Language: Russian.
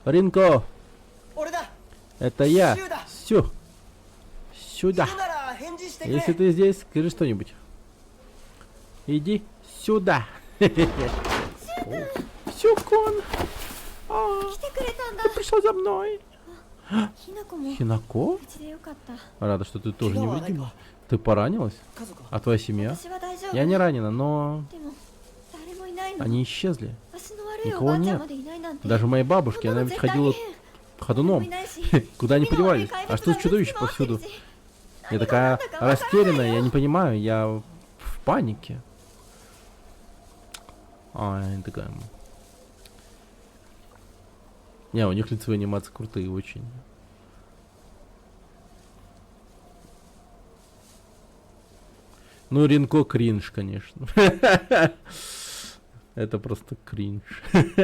Ринко, 俺だ。 это я. Сюда. Сюда. いるなら返事してくれ。 Если ты здесь, скажи что-нибудь. Иди сюда. Сюкон. 来てくれたんだ。 Ты пришел за мной. ひなこも無 Хинако? 事でよかった。 Рада, что ты тоже невредима. Ты поранилась? 家族は А твоя семья? 私は大丈夫。 Я не ранена, но でも誰もいないの。 они исчезли. 足の悪いお Никого ばあちゃん нет. までいないなんて。 Даже моей бабушке, она ведь ходила 誰も ходуном. いないし Куда они 海の悪い подевались? 怪 А 物 что が за чудовище ずっと回ってる повсюду? し Я такая растерянная, я не понимаю, я в панике. Ай, такая. Не, у них лицевые анимации крутые очень. Ну, Ринко кринж, конечно. Это просто кринж.